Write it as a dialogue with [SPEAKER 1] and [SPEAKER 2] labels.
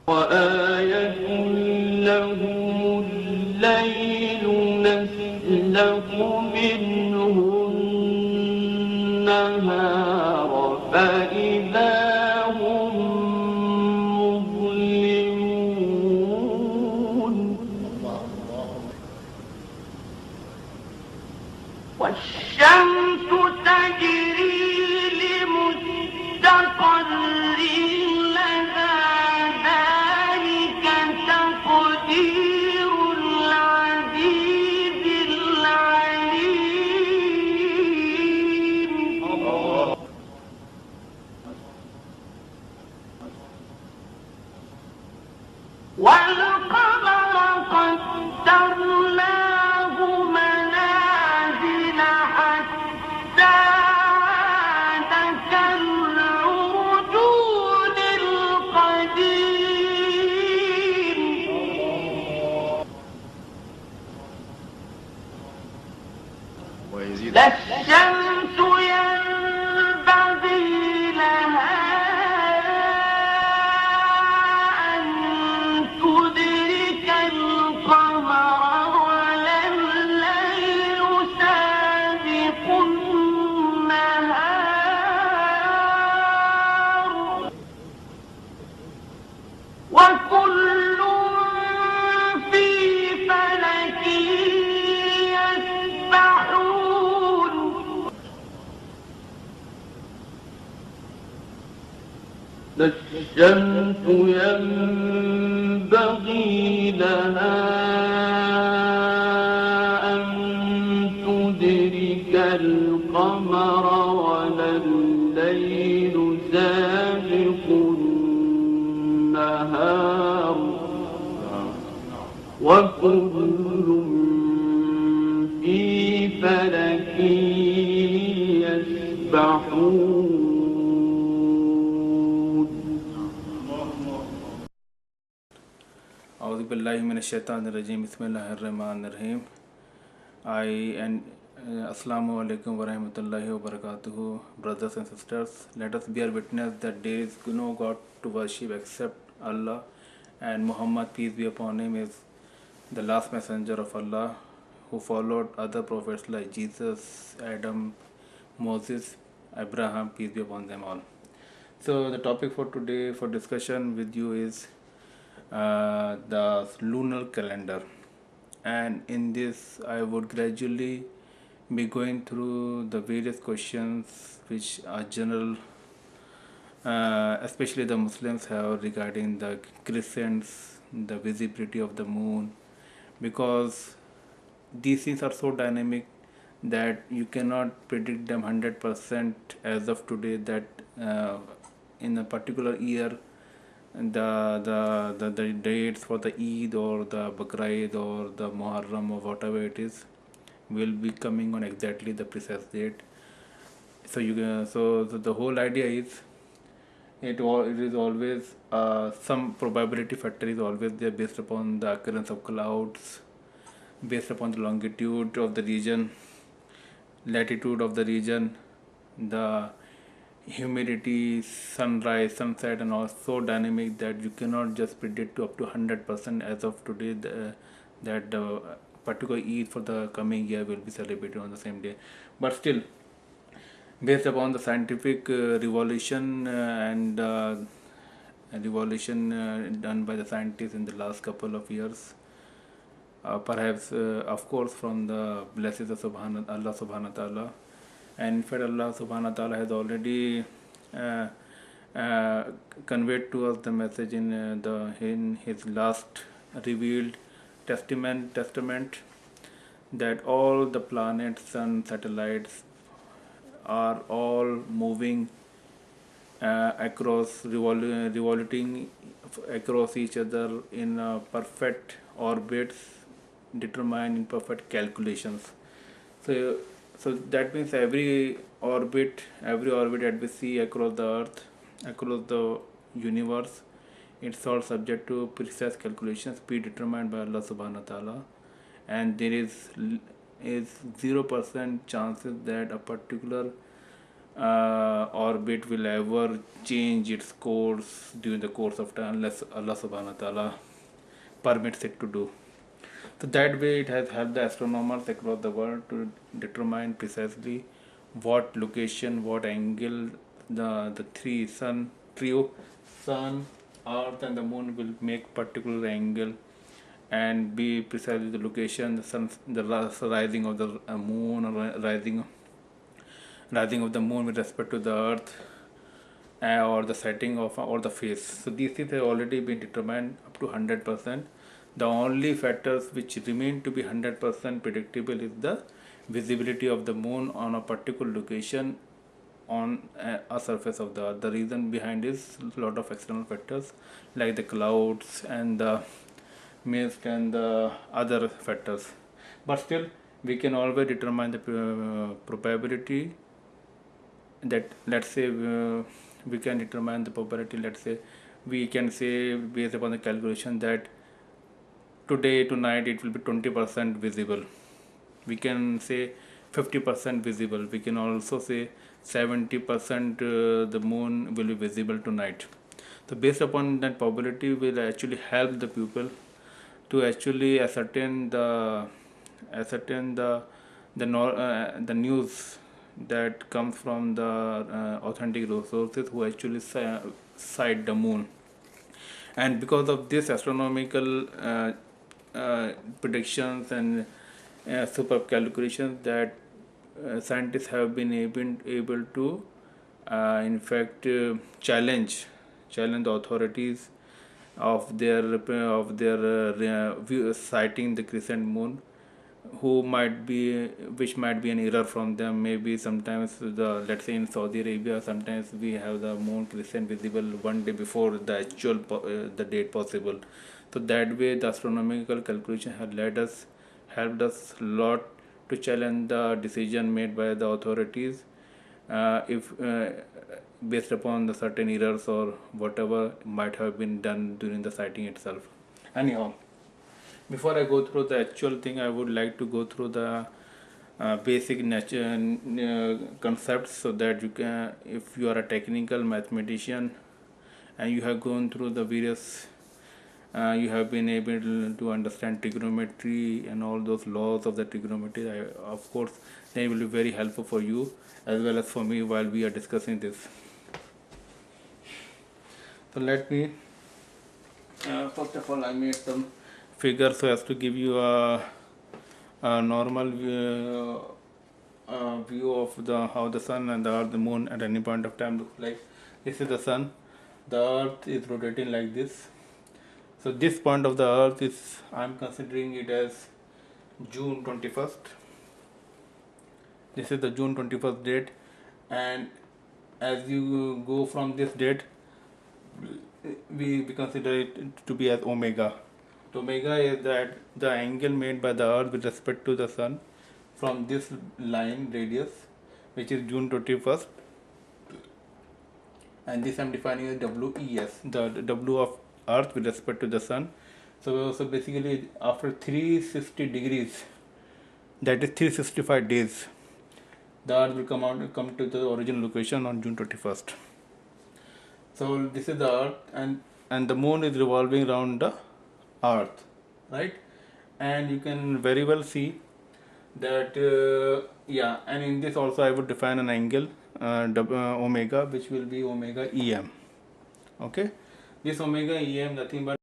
[SPEAKER 1] وآية لهم الليل نسلك منه النهار فإذا هم مظلمون والشمس تجري لمستقر لها ذلك تقدير العزيز العليم والقمر قدرناه منازل حتى عاد كالعرجون القديم لا الشمس ينبغي لها أن تدرك القمر ولا الليل سابق النهار وكل في فلك يسبحون لا الشمس ينبغي لها أن تدرك القمر ولا الليل سابق النهار وكل في فلك يسبحون
[SPEAKER 2] A'udhu billahi minash shaitanir rajim. Bismillahir rahmanir rahim. Assalamu alaikum wa rahmatullahi wa barakatuhu. Brothers and sisters, let us bear witness that there is no God to worship except Allah, and Muhammad, peace be upon him, is the last messenger of Allah, who followed other prophets like Jesus, Adam, Moses, Abraham, peace be upon them all. So the topic for today for discussion with you is the lunar calendar, and in this I would gradually be going through the various questions which are general, especially the Muslims have regarding the crescents, the visibility of the moon, because these things are so dynamic that you cannot predict them 100% as of today, that in a particular year the dates for the Eid or the Bakr or the Muharram or whatever it is will be coming on exactly the precise date. So the whole idea is it is always some probability factor is always there based upon the occurrence of clouds, based upon the longitude of the region, latitude of the region, the humidity, sunrise, sunset, and all so dynamic that you cannot just predict to up to 100% as of today that the particular Eid for the coming year will be celebrated on the same day. But still, based upon the scientific revolution and revolution done by the scientists in the last couple of years, perhaps of course from the blessings of Allah subhanahu wa ta'ala. And in fact, Allah subhanahu wa ta'ala has already conveyed to us the message in his last revealed testament that all the planets, sun, satellites are all moving revolving across each other in perfect orbits determined in perfect calculations. So that means every orbit that we see across the earth, across the universe, it's all subject to precise calculations predetermined by Allah subhanahu wa ta'ala, and there is 0% chances that a particular orbit will ever change its course during the course of time unless Allah subhanahu wa ta'ala permits it to do. So that way it has helped the astronomers across the world to determine precisely what location, what angle the trio, sun, earth and the moon will make particular angle, and be precisely the location, the rising of the moon, or rising of the moon with respect to the earth, or the setting of or the phase. So these things have already been determined up to 100%. The only factors which remain to be 100% predictable is the visibility of the moon on a particular location on a surface of the earth. The reason behind is a lot of external factors like the clouds and the mist and the other factors, but still we can always determine the probability that, let's say, we can determine the probability, let's say we can say based upon the calculation that today tonight it will be 20% visible. We can say 50% visible. We can also say 70% the moon will be visible tonight. So based upon that probability will actually help the people to actually ascertain the news that comes from the authentic sources who actually sight the moon. And because of this astronomical predictions and super calculations that scientists have been able to in fact challenge the authorities of their sighting the crescent moon, which might be an error from them. Maybe sometimes let's say in Saudi Arabia, sometimes we have the moon crescent visible one day before the actual the date possible. So that way the astronomical calculation has helped us a lot to challenge the decision made by the authorities, if based upon the certain errors or whatever might have been done during the sighting itself. Anyhow, before I go through the actual thing, I would like to go through the basic concepts, so that you can, if you are a technical mathematician and you have gone through the various you have been able to understand trigonometry and all those laws of the trigonometry, of course they will be very helpful for you as well as for me while we are discussing this. So let me first of all I made some figures so as to give you a normal view of how the sun and the earth, the moon at any point of time looks like. This is the sun, the earth is rotating like this. So this point of the earth is, I am considering it as June 21st. This is the June 21st date, and as you go from this date, we consider it to be as omega. Omega is that the angle made by the earth with respect to the sun from this line radius, which is June 21st, and this I am defining as WES, the W of earth with respect to the sun. So basically after 360 degrees, that is 365 days, the earth will come to the original location on June 21st. So this is the earth, and the moon is revolving around the earth, right? And you can very well see that and in this also I would define an angle omega, which will be omega EM. Okay, this omega EM nothing but